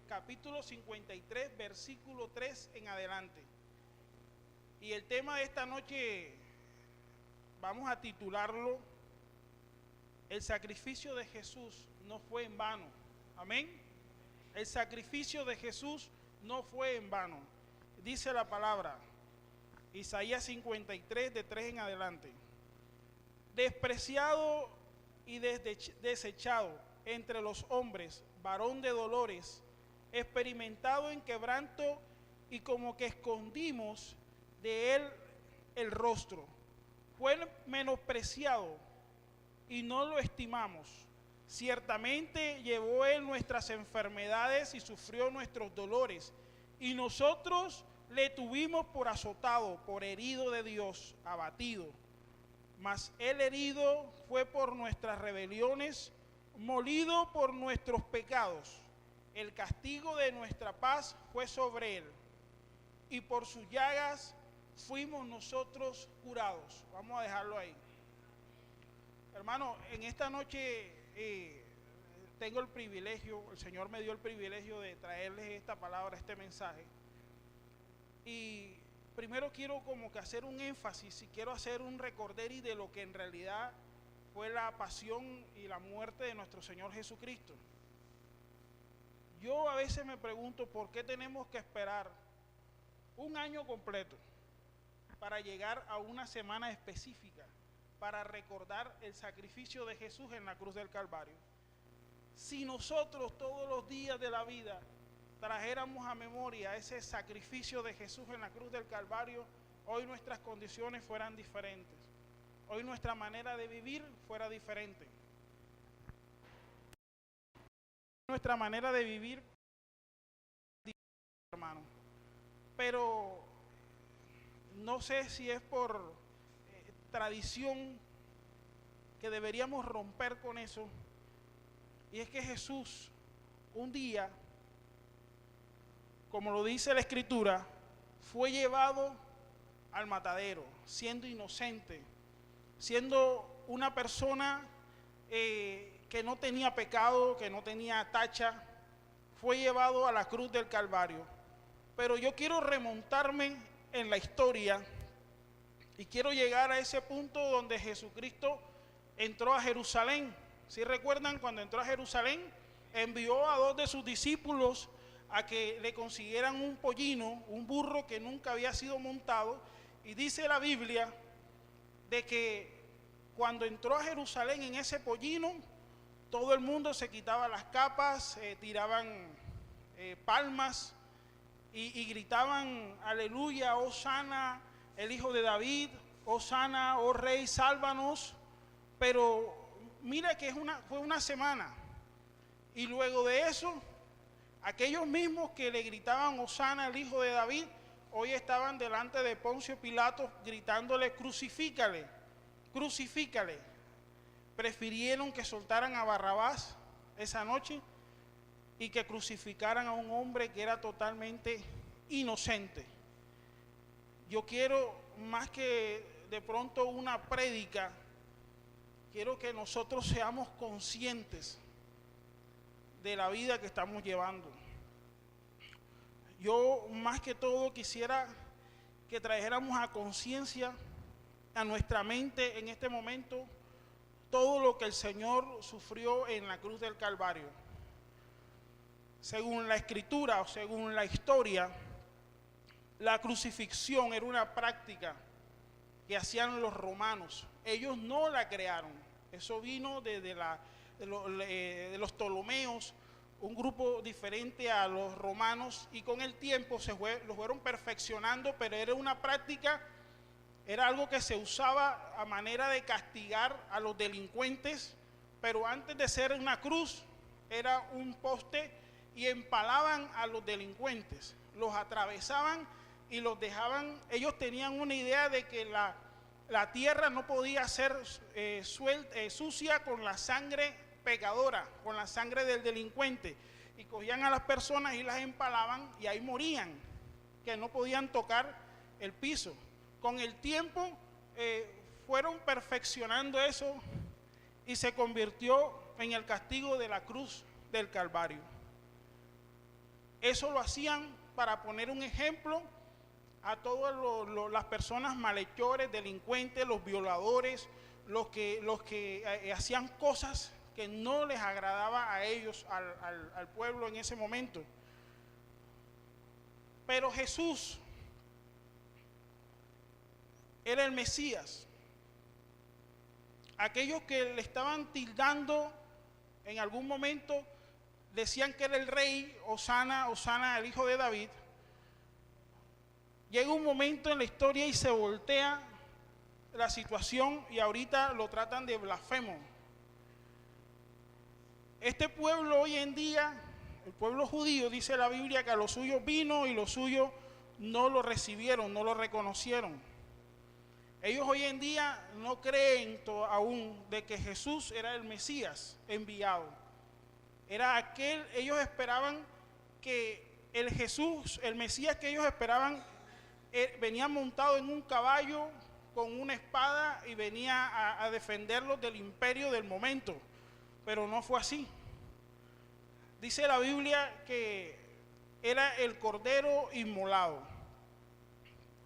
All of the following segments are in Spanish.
capítulo 53, versículo 3 en adelante. Y el tema de esta noche vamos a titularlo: el sacrificio de Jesús no fue en vano. Amén. El sacrificio de Jesús no fue en vano. Dice la palabra, Isaías 53, de 3 en adelante: despreciado y desechado entre los hombres, varón de dolores, experimentado en quebranto, y como que escondimos de él el rostro. Fue menospreciado y no lo estimamos. Ciertamente llevó él nuestras enfermedades y sufrió nuestros dolores, y nosotros le tuvimos por azotado, por herido de Dios, abatido. Mas él herido fue por nuestras rebeliones, molido por nuestros pecados. El castigo de nuestra paz fue sobre él, y por sus llagas fuimos nosotros curados. Vamos a dejarlo ahí. Hermano, en esta noche tengo el privilegio, el Señor me dio el privilegio de traerles esta palabra, este mensaje. Y primero quiero como que hacer un énfasis, y quiero hacer un recorderi de lo que en realidad fue la pasión y la muerte de nuestro Señor Jesucristo. Yo a veces me pregunto por qué tenemos que esperar un año completo para llegar a una semana específica para recordar el sacrificio de Jesús en la cruz del Calvario. Si nosotros todos los días de la vida trajéramos a memoria ese sacrificio de Jesús en la cruz del Calvario, hoy nuestras condiciones fueran diferentes. Hoy nuestra manera de vivir fuera diferente. Nuestra manera de vivir, hermano. Pero no sé si es por tradición que deberíamos romper con eso. Y es que Jesús un día, como lo dice la Escritura, fue llevado al matadero, siendo inocente, siendo una persona que no tenía pecado, que no tenía tacha, fue llevado a la cruz del Calvario. Pero yo quiero remontarme en la historia y quiero llegar a ese punto donde Jesucristo entró a Jerusalén. ¿Sí recuerdan cuando entró a Jerusalén? Envió a 2 de sus discípulos a que le consiguieran un pollino, un burro que nunca había sido montado, y dice la Biblia de que cuando entró a Jerusalén en ese pollino, todo el mundo se quitaba las capas, tiraban palmas y gritaban: aleluya, hosana, el hijo de David, hosana, oh rey, sálvanos. Pero mira que fue una semana, y luego de eso, aquellos mismos que le gritaban hosana al hijo de David, hoy estaban delante de Poncio Pilato gritándole: crucifícale, crucifícale. Prefirieron que soltaran a Barrabás esa noche y que crucificaran a un hombre que era totalmente inocente. Yo quiero, más que de pronto una prédica, quiero que nosotros seamos conscientes de la vida que estamos llevando. Yo más que todo quisiera que trajéramos a conciencia, a nuestra mente en este momento, todo lo que el Señor sufrió en la cruz del Calvario. Según la Escritura o según la historia, la crucifixión era una práctica que hacían los romanos. Ellos no la crearon. Eso vino de los Ptolomeos, un grupo diferente a los romanos, y con el tiempo lo fueron perfeccionando, pero era una práctica, era algo que se usaba a manera de castigar a los delincuentes, pero antes de ser una cruz, era un poste, y empalaban a los delincuentes, los atravesaban y los dejaban. Ellos tenían una idea de que la tierra no podía ser sucia con la sangre pecadora, con la sangre del delincuente, y cogían a las personas y las empalaban, y ahí morían, que no podían tocar el piso. Con el tiempo fueron perfeccionando eso, y se convirtió en el castigo de la cruz del Calvario. Eso lo hacían para poner un ejemplo a todas las personas malhechores, delincuentes, los violadores, los que hacían cosas que no les agradaba a ellos, al pueblo en ese momento. Pero Jesús era el Mesías. Aquellos que le estaban tildando en algún momento, decían que era el rey, Hosana, Hosana, el hijo de David. Llega un momento en la historia y se voltea la situación y ahorita lo tratan de blasfemo. Este pueblo hoy en día, el pueblo judío, dice la Biblia que a los suyos vino y los suyos no lo recibieron, no lo reconocieron. Ellos hoy en día no creen aún de que Jesús era el Mesías enviado. Era aquel, ellos esperaban que el Jesús, el Mesías que ellos esperaban, venía montado en un caballo con una espada y venía a defenderlos del imperio del momento. Pero no fue así. Dice la Biblia que era el cordero inmolado.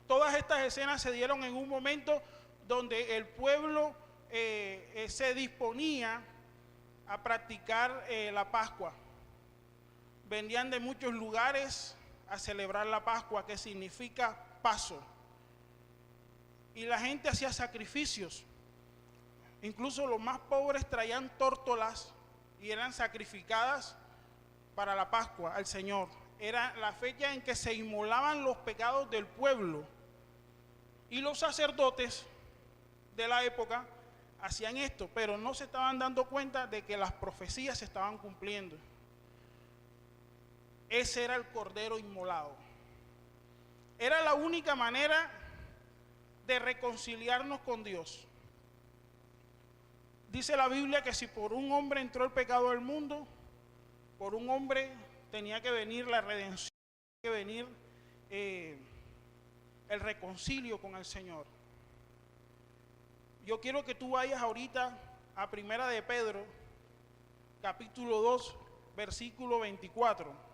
Todas estas escenas se dieron en un momento donde el pueblo se disponía a practicar la Pascua. Venían de muchos lugares a celebrar la Pascua, que significa paso. Y la gente hacía sacrificios. Incluso los más pobres traían tórtolas y eran sacrificadas para la Pascua al Señor. Era la fecha en que se inmolaban los pecados del pueblo. Y los sacerdotes de la época hacían esto, pero no se estaban dando cuenta de que las profecías se estaban cumpliendo. Ese era el cordero inmolado. Era la única manera de reconciliarnos con Dios. Dice la Biblia que si por un hombre entró el pecado al mundo, por un hombre tenía que venir la redención, tenía que venir el reconcilio con el Señor. Yo quiero que tú vayas ahorita a Primera de Pedro, capítulo 2, versículo 24.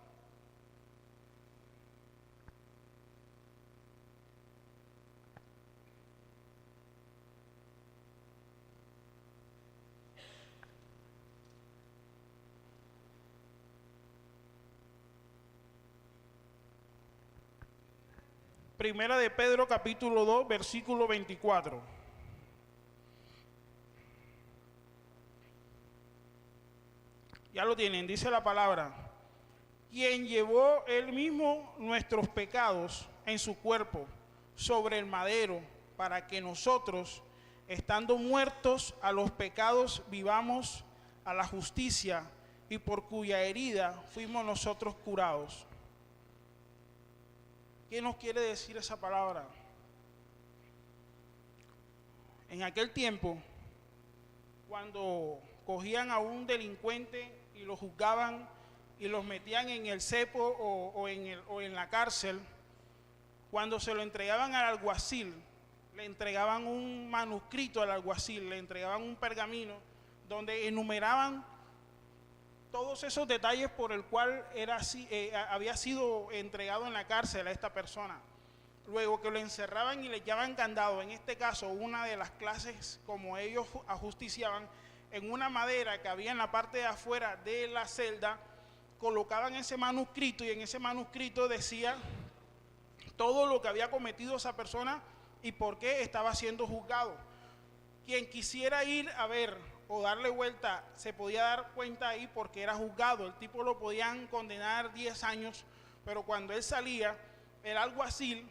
Primera de Pedro, capítulo 2, versículo 24. Ya lo tienen, dice la palabra. Quien llevó él mismo nuestros pecados en su cuerpo sobre el madero, para que nosotros, estando muertos a los pecados, vivamos a la justicia, y por cuya herida fuimos nosotros curados. ¿Qué nos quiere decir esa palabra? En aquel tiempo, cuando cogían a un delincuente y lo juzgaban y los metían en el cepo o en la cárcel, cuando se lo entregaban al alguacil, le entregaban un manuscrito al alguacil, le entregaban un pergamino donde enumeraban todos esos detalles por el cual había sido entregado en la cárcel a esta persona. Luego que lo encerraban y le llevaban candado, en este caso una de las clases como ellos ajusticiaban, en una madera que había en la parte de afuera de la celda, colocaban ese manuscrito y en ese manuscrito decía todo lo que había cometido esa persona y por qué estaba siendo juzgado. Quien quisiera ir a ver o darle vuelta, se podía dar cuenta ahí porque era juzgado. El tipo lo podían condenar 10 años, pero cuando él salía, el alguacil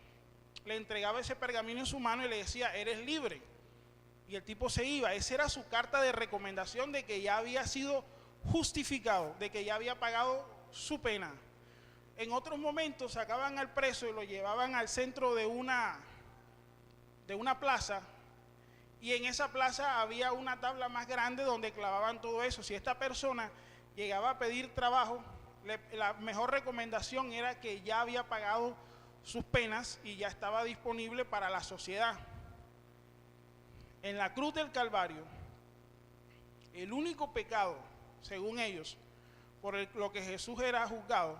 le entregaba ese pergamino en su mano y le decía, eres libre. Y el tipo se iba. Esa era su carta de recomendación de que ya había sido justificado, de que ya había pagado su pena. En otros momentos sacaban al preso y lo llevaban al centro de una plaza, y en esa plaza había una tabla más grande donde clavaban todo eso. Si esta persona llegaba a pedir trabajo, la mejor recomendación era que ya había pagado sus penas y ya estaba disponible para la sociedad. En la cruz del Calvario, el único pecado según ellos, lo que Jesús era juzgado,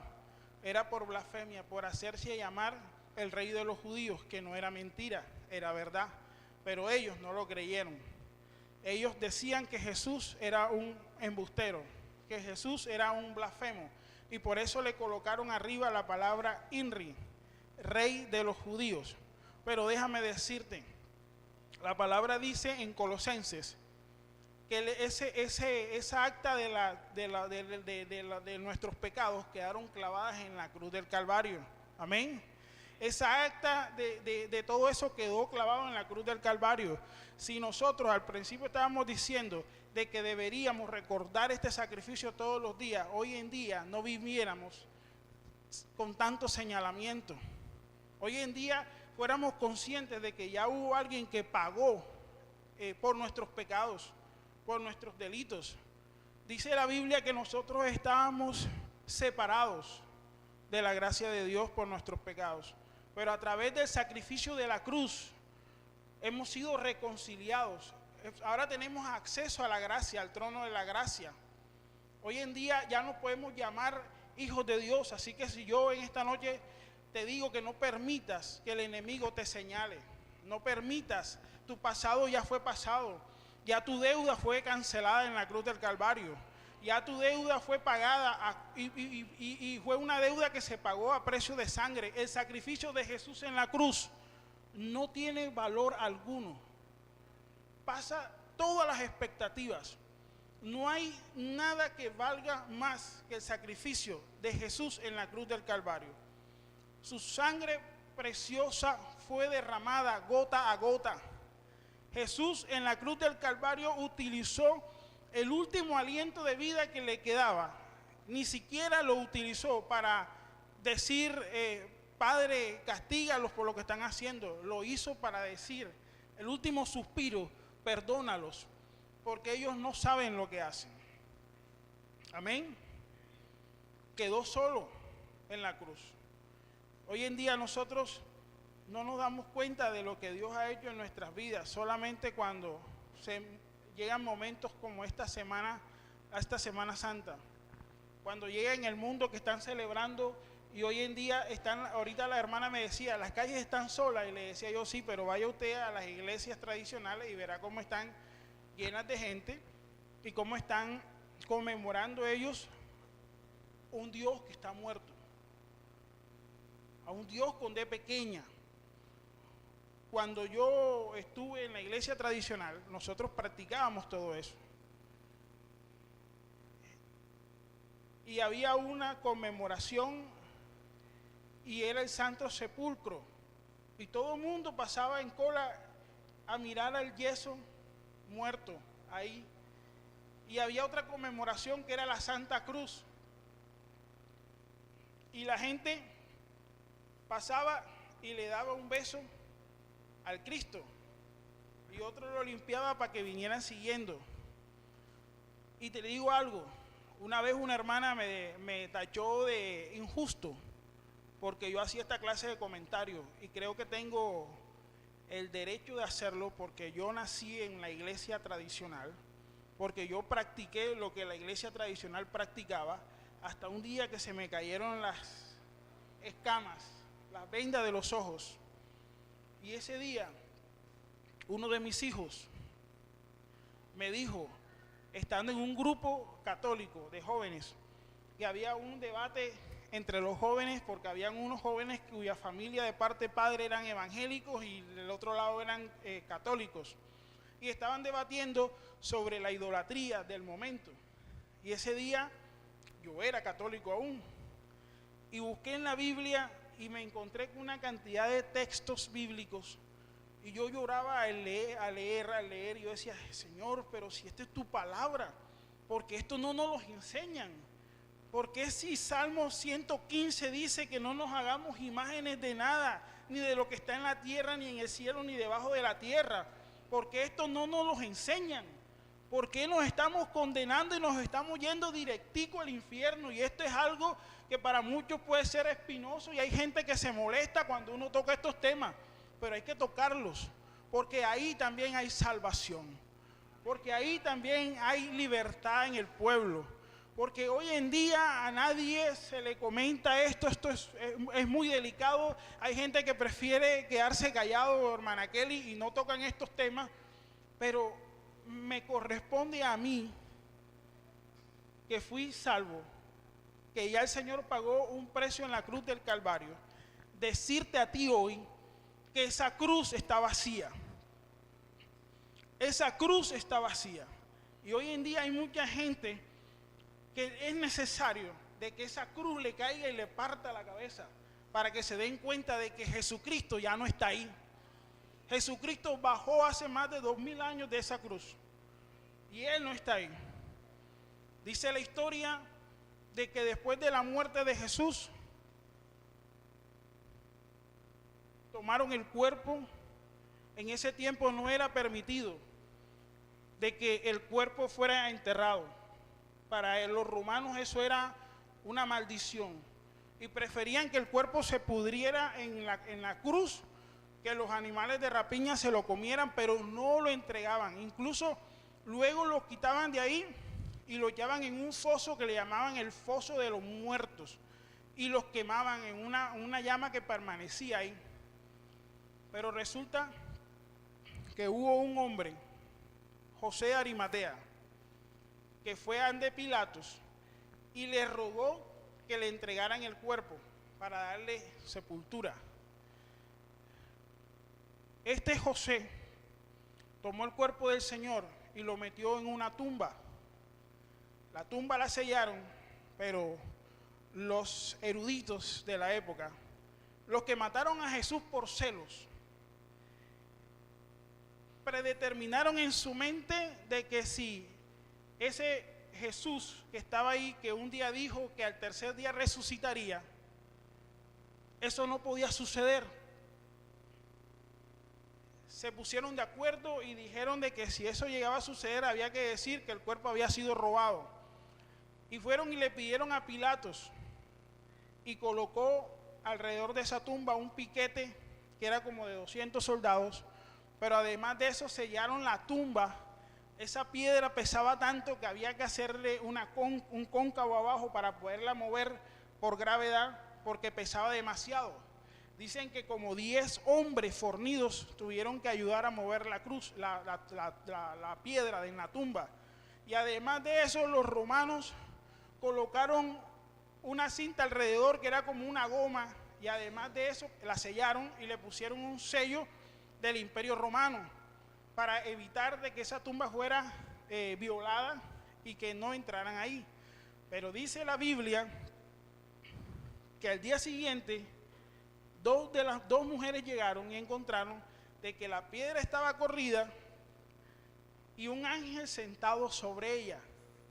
era por blasfemia, por hacerse llamar el rey de los judíos, que no era mentira, era verdad, pero ellos no lo creyeron. Ellos decían que Jesús era un embustero, que Jesús era un blasfemo, y por eso le colocaron arriba la palabra INRI, rey de los judíos. Pero déjame decirte, la palabra dice en Colosenses que esa acta de nuestros pecados quedaron clavadas en la cruz del Calvario. Amén. Esa acta de todo eso quedó clavado en la cruz del Calvario. Si nosotros al principio estábamos diciendo de que deberíamos recordar este sacrificio todos los días, hoy en día no viviéramos con tanto señalamiento. Hoy en día fuéramos conscientes de que ya hubo alguien que pagó por nuestros pecados, por nuestros delitos. Dice la Biblia que nosotros estábamos separados de la gracia de Dios por nuestros pecados, pero a través del sacrificio de la cruz hemos sido reconciliados. Ahora tenemos acceso a la gracia, al trono de la gracia. Hoy en día ya nos podemos llamar hijos de Dios, así que si yo en esta noche te digo que no permitas que el enemigo te señale, no permitas, tu pasado ya fue pasado, ya tu deuda fue cancelada en la cruz del Calvario, ya tu deuda fue pagada y fue una deuda que se pagó a precio de sangre. El sacrificio de Jesús en la cruz no tiene valor alguno, pasa todas las expectativas. No hay nada que valga más que el sacrificio de Jesús en la cruz del Calvario. Su sangre preciosa fue derramada gota a gota. Jesús en la cruz del Calvario utilizó el último aliento de vida que le quedaba. Ni siquiera lo utilizó para decir, Padre, castígalos por lo que están haciendo. Lo hizo para decir, el último suspiro, perdónalos, porque ellos no saben lo que hacen. Amén. Quedó solo en la cruz. Hoy en día nosotros no nos damos cuenta de lo que Dios ha hecho en nuestras vidas, solamente cuando llegan momentos como esta Semana Santa, cuando llega en el mundo que están celebrando, y hoy en día ahorita la hermana me decía, las calles están solas, y le decía yo, sí, pero vaya usted a las iglesias tradicionales y verá cómo están llenas de gente y cómo están conmemorando ellos un Dios que está muerto, a un Dios con D pequeña. Cuando yo estuve en la iglesia tradicional, nosotros practicábamos todo eso. Y había una conmemoración y era el Santo Sepulcro. Y todo el mundo pasaba en cola a mirar al yeso muerto ahí. Y había otra conmemoración que era la Santa Cruz. Y la gente pasaba y le daba un beso al Cristo, y otro lo limpiaba para que vinieran siguiendo. Y te digo algo, una vez una hermana me tachó de injusto porque yo hacía esta clase de comentarios, y creo que tengo el derecho de hacerlo porque yo nací en la iglesia tradicional, porque yo practiqué lo que la iglesia tradicional practicaba, hasta un día que se me cayeron las escamas, las vendas de los ojos. Y ese día, uno de mis hijos me dijo, estando en un grupo católico de jóvenes, que había un debate entre los jóvenes, porque habían unos jóvenes cuya familia de parte padre eran evangélicos y del otro lado eran católicos, y estaban debatiendo sobre la idolatría del momento. Y ese día yo era católico aún, y busqué en la Biblia y me encontré con una cantidad de textos bíblicos, y yo lloraba al leer, y yo decía, Señor, pero si esta es tu palabra, porque esto no nos lo enseñan. Porque si Salmo 115 dice que no nos hagamos imágenes de nada, ni de lo que está en la tierra, ni en el cielo, ni debajo de la tierra, porque esto no nos lo enseñan. ¿Por qué nos estamos condenando y nos estamos yendo directico al infierno? Y esto es algo que para muchos puede ser espinoso, y hay gente que se molesta cuando uno toca estos temas, pero hay que tocarlos, porque ahí también hay salvación, porque ahí también hay libertad en el pueblo, porque hoy en día a nadie se le comenta esto es muy delicado. Hay gente que prefiere quedarse callado, hermana Kelly, y no tocan estos temas, pero me corresponde a mí, que fui salvo, que ya el Señor pagó un precio en la cruz del Calvario, decirte a ti hoy que esa cruz está vacía. Esa cruz está vacía. Y hoy en día hay mucha gente que es necesario de que esa cruz le caiga y le parta la cabeza para que se den cuenta de que Jesucristo ya no está ahí. Jesucristo bajó hace más de 2000 años de esa cruz y Él no está ahí. Dice la historia de que después de la muerte de Jesús, tomaron el cuerpo. En ese tiempo no era permitido de que el cuerpo fuera enterrado. Para los romanos eso era una maldición y preferían que el cuerpo se pudriera en la cruz, que los animales de rapiña se lo comieran, pero no lo entregaban. Incluso luego lo quitaban de ahí y lo llevaban en un foso que le llamaban el foso de los muertos y los quemaban en una llama que permanecía ahí. Pero resulta que hubo un hombre, José de Arimatea, que fue ante Pilatos y le rogó que le entregaran el cuerpo para darle sepultura. Este José tomó el cuerpo del Señor y lo metió en una tumba. La tumba la sellaron, pero los eruditos de la época, los que mataron a Jesús por celos, predeterminaron en su mente de que si ese Jesús que estaba ahí, que un día dijo que al tercer día resucitaría, eso no podía suceder. Se pusieron de acuerdo y dijeron de que si eso llegaba a suceder había que decir que el cuerpo había sido robado. Y fueron y le pidieron a Pilatos y colocó alrededor de esa tumba un piquete que era como de 200 soldados, pero además de eso sellaron la tumba. Esa piedra pesaba tanto que había que hacerle un cóncavo abajo para poderla mover por gravedad, porque pesaba demasiado. Dicen que como 10 hombres fornidos tuvieron que ayudar a mover la cruz, la piedra en la tumba. Y además de eso, los romanos colocaron una cinta alrededor que era como una goma, y además de eso la sellaron y le pusieron un sello del Imperio Romano para evitar de que esa tumba fuera violada y que no entraran ahí. Pero dice la Biblia que al día siguiente las dos mujeres llegaron y encontraron de que la piedra estaba corrida y un ángel sentado sobre ella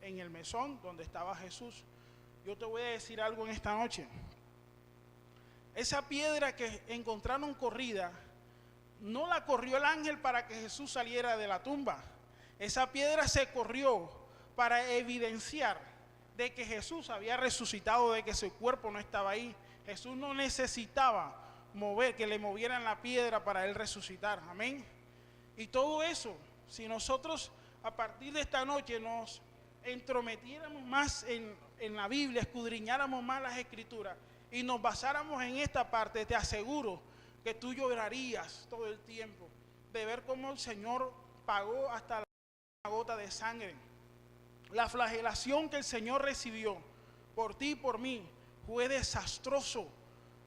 en el mesón donde estaba Jesús. Yo te voy a decir algo en esta noche. Esa piedra que encontraron corrida, no la corrió el ángel para que Jesús saliera de la tumba. Esa piedra se corrió para evidenciar de que Jesús había resucitado, de que su cuerpo no estaba ahí. Jesús no necesitaba que le movieran la piedra para él resucitar. Amén. Y todo eso, si nosotros a partir de esta noche nos entrometiéramos más en la Biblia, escudriñáramos más las Escrituras y nos basáramos en esta parte, te aseguro que tú llorarías todo el tiempo de ver cómo el Señor pagó hasta la gota de sangre. La flagelación que el Señor recibió por ti y por mí fue desastroso.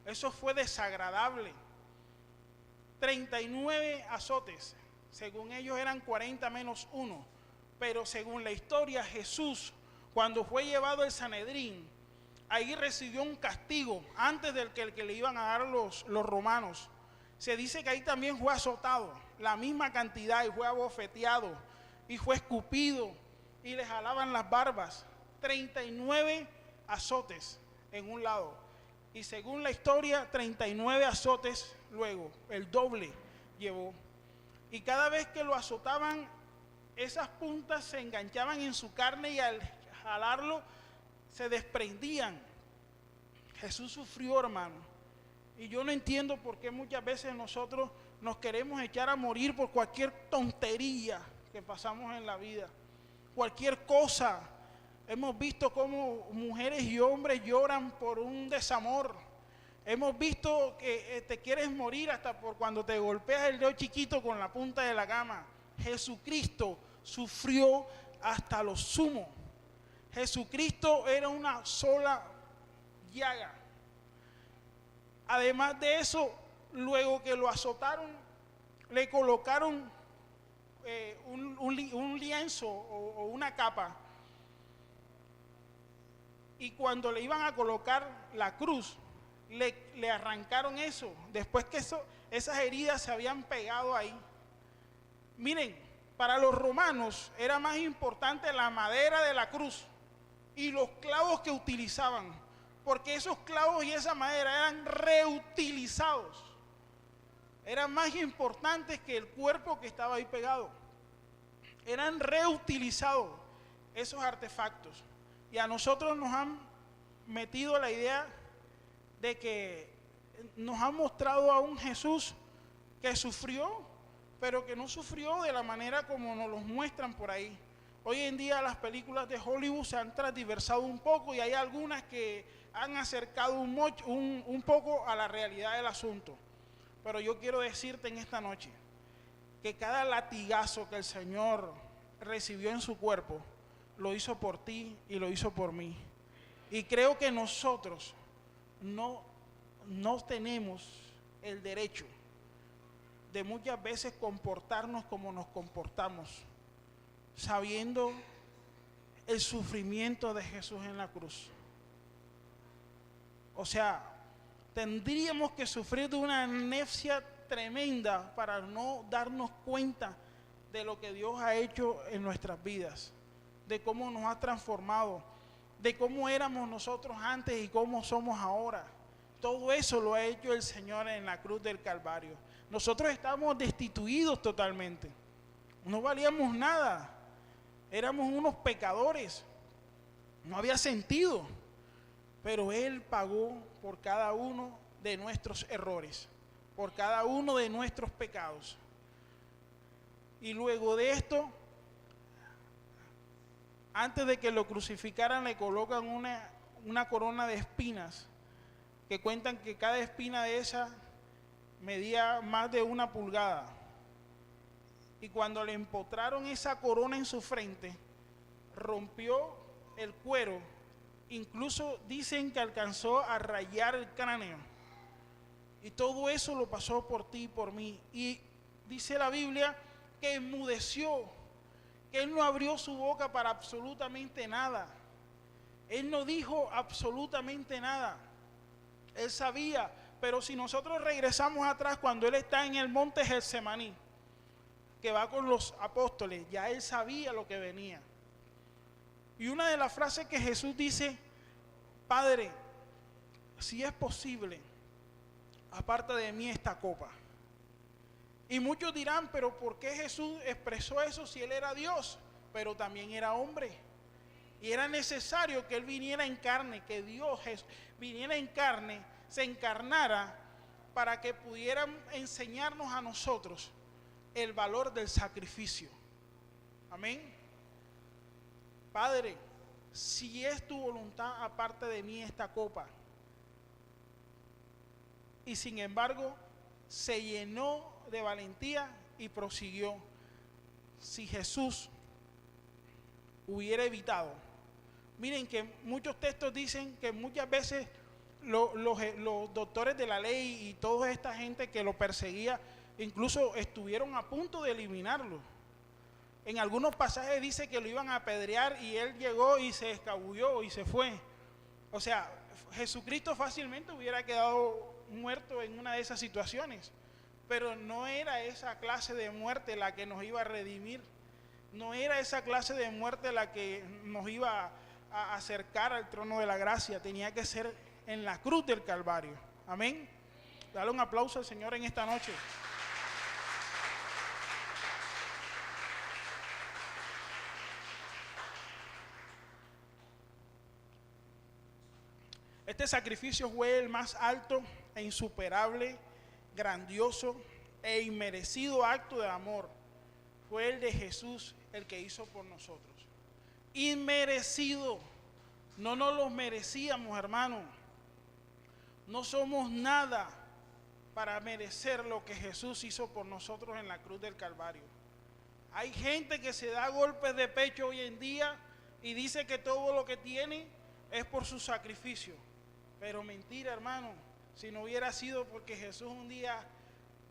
Eso fue desagradable. 39 azotes, según ellos eran 40 menos 1, pero según la historia, Jesús, cuando fue llevado al Sanedrín, ahí recibió un castigo antes del que le iban a dar los romanos. Se dice que ahí también fue azotado, la misma cantidad, y fue abofeteado, y fue escupido, y le jalaban las barbas. 39 azotes en un lado. Y según la historia, 39 azotes luego, el doble llevó. Y cada vez que lo azotaban, esas puntas se enganchaban en su carne y al jalarlo se desprendían. Jesús sufrió, hermano. Y yo no entiendo por qué muchas veces nosotros nos queremos echar a morir por cualquier tontería que pasamos en la vida. Cualquier cosa. Hemos visto cómo mujeres y hombres lloran por un desamor. Hemos visto que te quieres morir hasta por cuando te golpeas el dedo chiquito con la punta de la cama. Jesucristo sufrió hasta lo sumo. Jesucristo era una sola llaga. Además de eso, luego que lo azotaron, le colocaron un lienzo o una capa. Y cuando le iban a colocar la cruz, le arrancaron eso. Después que esas heridas se habían pegado ahí. Miren, para los romanos era más importante la madera de la cruz y los clavos que utilizaban, porque esos clavos y esa madera eran reutilizados. Eran más importantes que el cuerpo que estaba ahí pegado. Eran reutilizados esos artefactos. Y a nosotros nos han metido la idea de que nos han mostrado a un Jesús que sufrió, pero que no sufrió de la manera como nos los muestran por ahí. Hoy en día las películas de Hollywood se han transversado un poco y hay algunas que han acercado un poco a la realidad del asunto. Pero yo quiero decirte en esta noche que cada latigazo que el Señor recibió en su cuerpo, lo hizo por ti y lo hizo por mí. Y creo que nosotros no tenemos el derecho de muchas veces comportarnos como nos comportamos, sabiendo el sufrimiento de Jesús en la cruz. O sea, tendríamos que sufrir de una amnesia tremenda para no darnos cuenta de lo que Dios ha hecho en nuestras vidas, de cómo nos ha transformado, de cómo éramos nosotros antes y cómo somos ahora. Todo eso lo ha hecho el Señor en la cruz del Calvario. Nosotros estábamos destituidos totalmente, no valíamos nada, éramos unos pecadores, no había sentido, pero Él pagó por cada uno de nuestros errores, por cada uno de nuestros pecados. Y luego de esto, antes de que lo crucificaran, le colocan una corona de espinas, que cuentan que cada espina de esa medía más de 1 pulgada. Y cuando le empotraron esa corona en su frente, rompió el cuero. Incluso dicen que alcanzó a rayar el cráneo. Y todo eso lo pasó por ti y por mí. Y dice la Biblia que enmudeció, que Él no abrió su boca para absolutamente nada. Él no dijo absolutamente nada. Él sabía, pero si nosotros regresamos atrás cuando Él está en el monte Getsemaní, que va con los apóstoles, ya Él sabía lo que venía. Y una de las frases que Jesús dice: Padre, si es posible, aparta de mí esta copa. Y muchos dirán, pero ¿por qué Jesús expresó eso si Él era Dios? Pero también era hombre. Y era necesario que Él viniera en carne, que Dios viniera en carne, se encarnara para que pudieran enseñarnos a nosotros el valor del sacrificio. Amén. Padre, si es tu voluntad, aparte de mí esta copa. Y sin embargo, se llenó de valentía y prosiguió. Si Jesús hubiera evitado, miren que muchos textos dicen que muchas veces los doctores de la ley y toda esta gente que lo perseguía, incluso estuvieron a punto de eliminarlo. En algunos pasajes dice que lo iban a apedrear y Él llegó y se escabulló y se fue. O sea, Jesucristo fácilmente hubiera quedado muerto en una de esas situaciones, pero no era esa clase de muerte la que nos iba a redimir, no era esa clase de muerte la que nos iba a acercar al trono de la gracia. Tenía que ser en la cruz del Calvario. Amén. Dale un aplauso al Señor en esta noche. Este sacrificio fue el más alto e insuperable, grandioso e inmerecido acto de amor. Fue el de Jesús el que hizo por nosotros. inmerecido. No nos los merecíamos, hermano. No somos nada para merecer lo que Jesús hizo por nosotros en la cruz del Calvario. Hay gente que se da golpes de pecho hoy en día y dice que todo lo que tiene es por su sacrificio. Pero mentira, hermano. Si no hubiera sido porque Jesús un día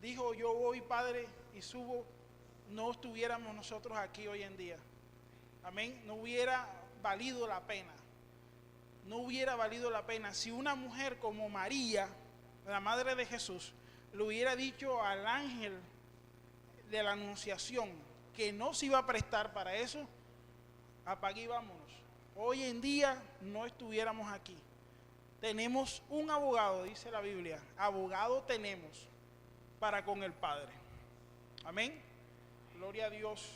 dijo, yo voy, Padre, y subo, no estuviéramos nosotros aquí hoy en día. Amén. No hubiera valido la pena. No hubiera valido la pena si una mujer como María, la madre de Jesús, le hubiera dicho al ángel de la Anunciación que no se iba a prestar para eso, apague y vámonos. Hoy en día no estuviéramos aquí. Tenemos un abogado, dice la Biblia, abogado tenemos para con el Padre. Amén. Gloria a Dios.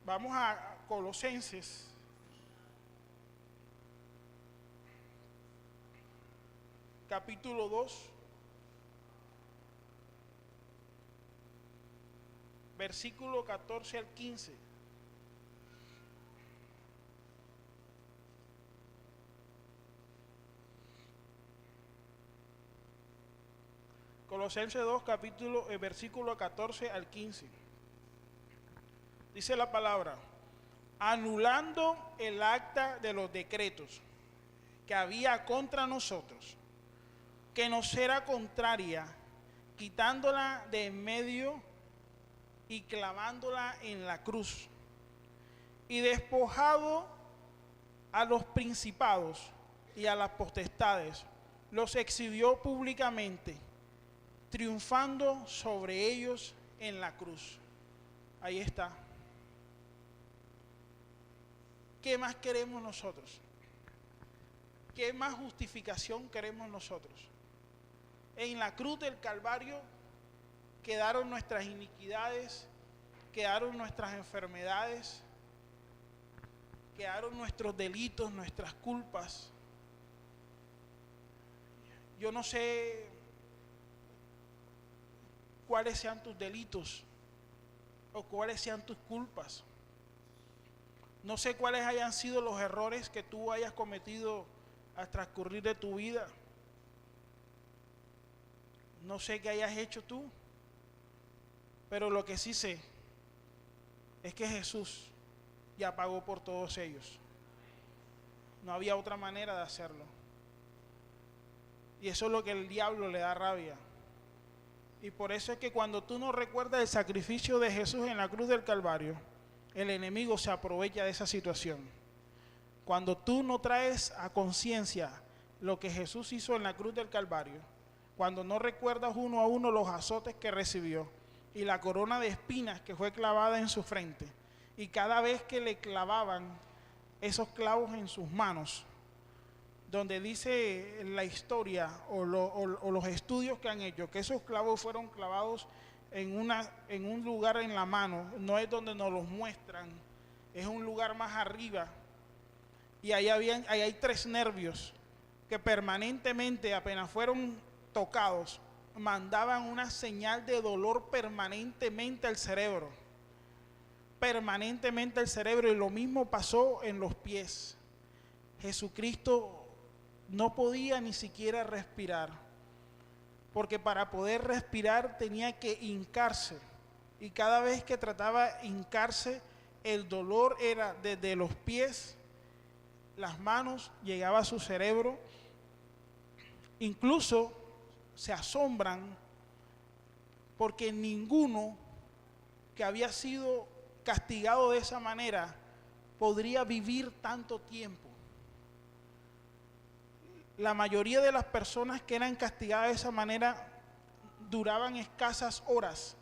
Vamos a Colosenses. Capítulo 2, versículo 14 al 15. Colosenses 2, versículo 14 al 15. Dice la palabra: anulando el acta de los decretos que había contra nosotros, que nos era contraria, quitándola de en medio y clavándola en la cruz, y despojado a los principados y a las potestades, los exhibió públicamente, triunfando sobre ellos en la cruz. Ahí está. ¿Qué más queremos nosotros? ¿Qué más justificación queremos nosotros? En la cruz del Calvario quedaron nuestras iniquidades, quedaron nuestras enfermedades, quedaron nuestros delitos, nuestras culpas. Yo no sé cuáles sean tus delitos o cuáles sean tus culpas. No sé cuáles hayan sido los errores que tú hayas cometido al transcurrir de tu vida. No sé qué hayas hecho tú, pero lo que sí sé es que Jesús ya pagó por todos ellos. No había otra manera de hacerlo. Y eso es lo que el diablo le da rabia. Y por eso es que cuando tú no recuerdas el sacrificio de Jesús en la cruz del Calvario, el enemigo se aprovecha de esa situación. Cuando tú no traes a conciencia lo que Jesús hizo en la cruz del Calvario, cuando no recuerdas uno a uno los azotes que recibió y la corona de espinas que fue clavada en su frente, y cada vez que le clavaban esos clavos en sus manos, donde dice la historia o los estudios que han hecho, que esos clavos fueron clavados en un lugar en la mano, no es donde nos los muestran, es un lugar más arriba, y ahí hay 3 nervios que permanentemente, apenas fueron tocados, mandaban una señal de dolor permanentemente al cerebro, y lo mismo pasó en los pies. Jesucristo no podía ni siquiera respirar, porque para poder respirar tenía que hincarse, y cada vez que trataba de hincarse, el dolor era desde los pies, las manos, llegaba a su cerebro. Incluso se asombran porque ninguno que había sido castigado de esa manera podría vivir tanto tiempo. La mayoría de las personas que eran castigadas de esa manera duraban escasas horas.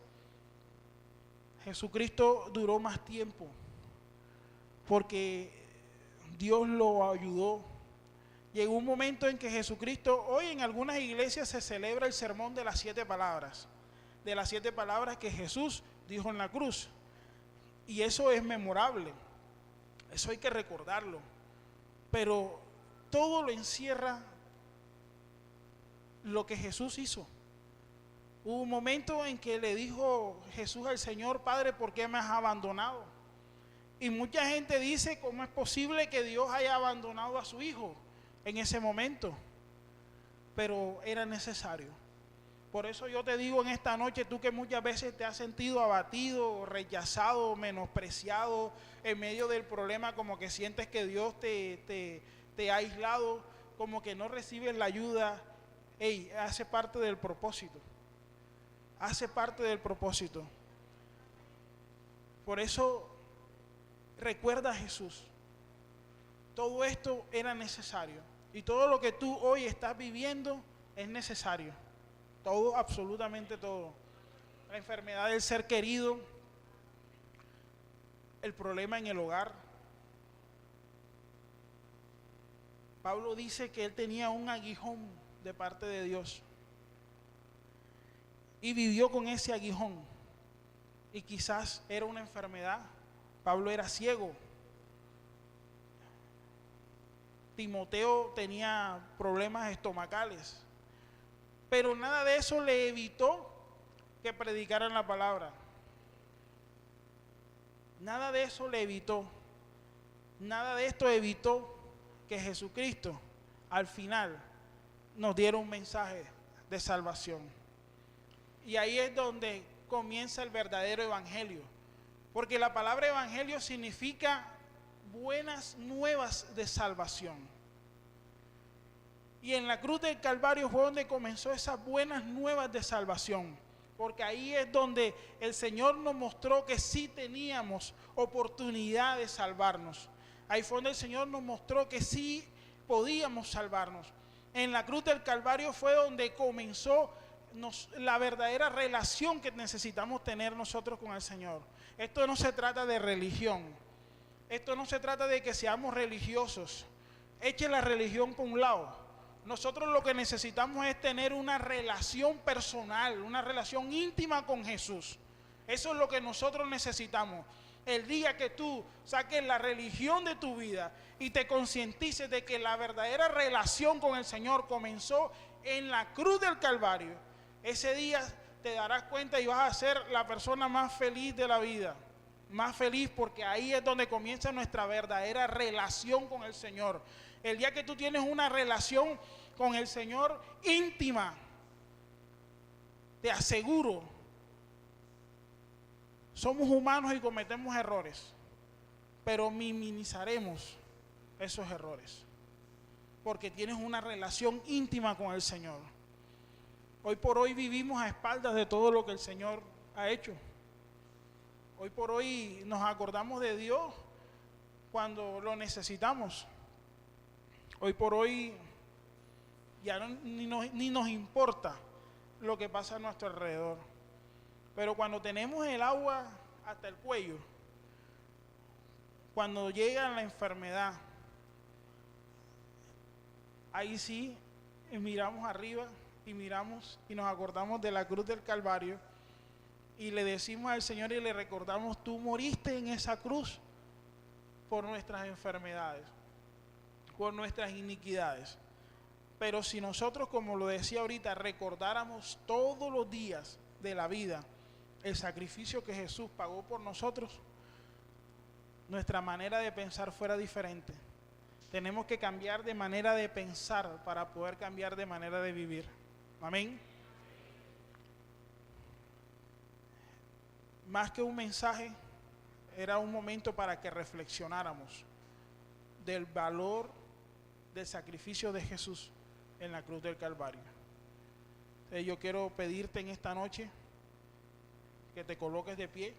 Jesucristo duró más tiempo porque Dios lo ayudó. Llegó un momento en que Jesucristo, hoy en algunas iglesias se celebra el sermón de las 7 palabras, de las 7 palabras que Jesús dijo en la cruz. Y eso es memorable, eso hay que recordarlo, pero todo lo encierra lo que Jesús hizo. Hubo un momento en que le dijo Jesús al Señor: Padre, ¿por qué me has abandonado? Y mucha gente dice, ¿cómo es posible que Dios haya abandonado a su hijo en ese momento? Pero era necesario. Por eso yo te digo en esta noche, tú que muchas veces te has sentido abatido, rechazado, menospreciado en medio del problema, como que sientes que Dios te ha aislado, como que no recibes la ayuda. Hey, hace parte del propósito. Hace parte del propósito. Por eso recuerda a Jesús. Todo esto era necesario. Y todo lo que tú hoy estás viviendo es necesario. Todo, absolutamente todo. La enfermedad del ser querido, el problema en el hogar. Pablo dice que él tenía un aguijón de parte de Dios. Y vivió con ese aguijón. Y quizás era una enfermedad. Pablo era ciego. Timoteo tenía problemas estomacales. Pero nada de eso le evitó que predicaran la palabra. Nada de eso le evitó. Nada de esto evitó que Jesucristo al final nos diera un mensaje de salvación. Y ahí es donde comienza el verdadero evangelio. Porque la palabra evangelio significa buenas nuevas de salvación. Y en la cruz del Calvario fue donde comenzó esas buenas nuevas de salvación. Porque ahí es donde el Señor nos mostró que sí teníamos oportunidad de salvarnos. Ahí fue donde el Señor nos mostró que sí podíamos salvarnos. En la cruz del Calvario fue donde comenzó la verdadera relación que necesitamos tener nosotros con el Señor. Esto no se trata de religión. Esto no se trata de que seamos religiosos. Eche la religión por un lado. Nosotros lo que necesitamos es tener una relación personal, una relación íntima con Jesús. Eso es lo que nosotros necesitamos. El día que tú saques la religión de tu vida y te concientices de que la verdadera relación con el Señor comenzó en la cruz del Calvario, ese día te darás cuenta y vas a ser la persona más feliz de la vida. Más feliz, porque ahí es donde comienza nuestra verdadera relación con el Señor. El día que tú tienes una relación con el Señor íntima, te aseguro, somos humanos y cometemos errores, pero minimizaremos esos errores, porque tienes una relación íntima con el Señor. Hoy por hoy vivimos a espaldas de todo lo que el Señor ha hecho. Hoy por hoy nos acordamos de Dios cuando lo necesitamos. Hoy por hoy ya ni nos importa lo que pasa a nuestro alrededor. Pero cuando tenemos el agua hasta el cuello, cuando llega la enfermedad, ahí sí miramos arriba y miramos y nos acordamos de la cruz del Calvario y le decimos al Señor y le recordamos: tú moriste en esa cruz por nuestras enfermedades, por nuestras iniquidades. Pero si nosotros, como lo decía ahorita, recordáramos todos los días de la vida el sacrificio que Jesús pagó por nosotros, nuestra manera de pensar fuera diferente. Tenemos que cambiar de manera de pensar para poder cambiar de manera de vivir. Amén. Más que un mensaje, era un momento para que reflexionáramos del valor del sacrificio de Jesús en la cruz del Calvario. Yo quiero pedirte en esta noche que te coloques de pie.